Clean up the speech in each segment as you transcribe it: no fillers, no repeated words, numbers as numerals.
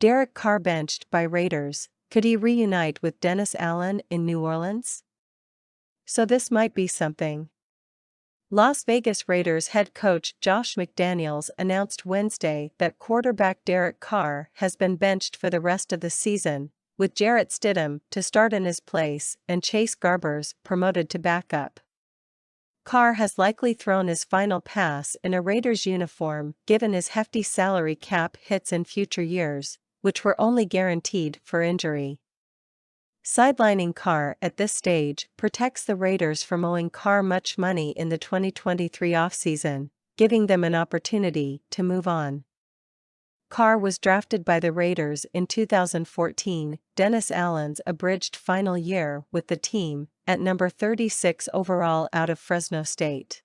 Derek Carr benched by Raiders. Could he reunite with Dennis Allen in New Orleans? So this might be something. Las Vegas Raiders head coach Josh McDaniels announced Wednesday that quarterback Derek Carr has been benched for the rest of the season, with Jarrett Stidham to start in his place and Chase Garbers promoted to backup. Carr has likely thrown his final pass in a Raiders uniform given his hefty salary cap hits in future years, which were only guaranteed for injury. Sidelining Carr at this stage protects the Raiders from owing Carr much money in the 2023 offseason, giving them an opportunity to move on. Carr was drafted by the Raiders in 2014, Dennis Allen's abridged final year with the team, at number 36 overall out of Fresno State.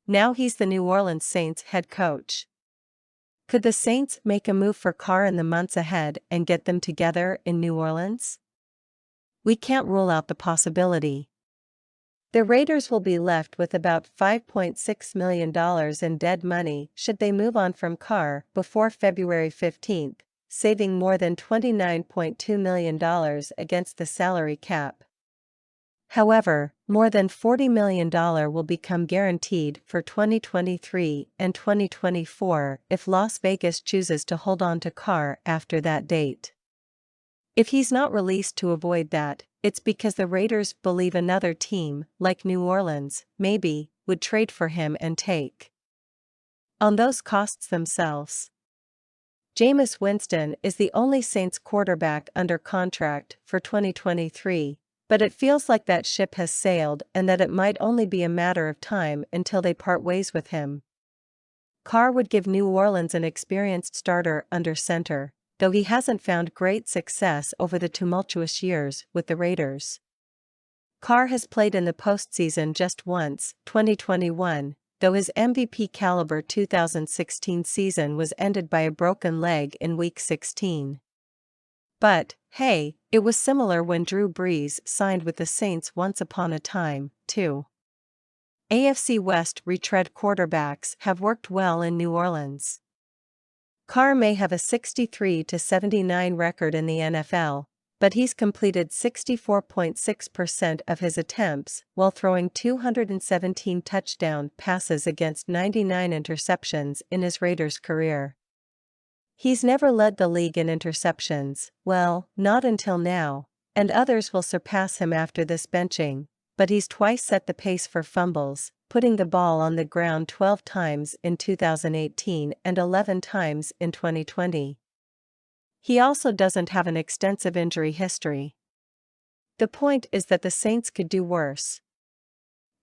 Now he's the New Orleans Saints head coach. Could the Saints make a move for Carr in the months ahead and get them together in New Orleans? We can't rule out the possibility. The Raiders will be left with about $5.6 million in dead money should they move on from Carr before February 15, saving more than $29.2 million against the salary cap. However, more than $40 million will become guaranteed for 2023 and 2024 if Las Vegas chooses to hold on to Carr after that date. If he's not released to avoid that, it's because the Raiders believe another team, like New Orleans, maybe, would trade for him and take on those costs themselves. Jameis Winston is the only Saints quarterback under contract for 2023, but it feels like that ship has sailed and that it might only be a matter of time until they part ways with him. Carr would give New Orleans an experienced starter under center, though he hasn't found great success over the tumultuous years with the Raiders. Carr has played in the postseason just once, 2021, though his MVP-caliber 2016 season was ended by a broken leg in Week 16. But, hey, it was similar when Drew Brees signed with the Saints once upon a time, too. AFC West retread quarterbacks have worked well in New Orleans. Carr may have a 63-79 record in the NFL, but he's completed 64.6% of his attempts while throwing 217 touchdown passes against 99 interceptions in his Raiders career. He's never led the league in interceptions, well, not until now, and others will surpass him after this benching, but he's twice set the pace for fumbles, putting the ball on the ground 12 times in 2018 and 11 times in 2020. He also doesn't have an extensive injury history. The point is that the Saints could do worse.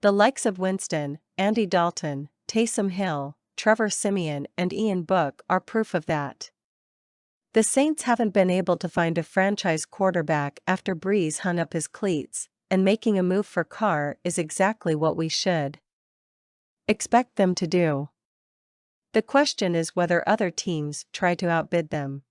The likes of Winston, Andy Dalton, Taysom Hill, Trevor Siemian and Ian Book are proof of that. The Saints haven't been able to find a franchise quarterback after Brees hung up his cleats, and making a move for Carr is exactly what we should expect them to do. The question is whether other teams try to outbid them.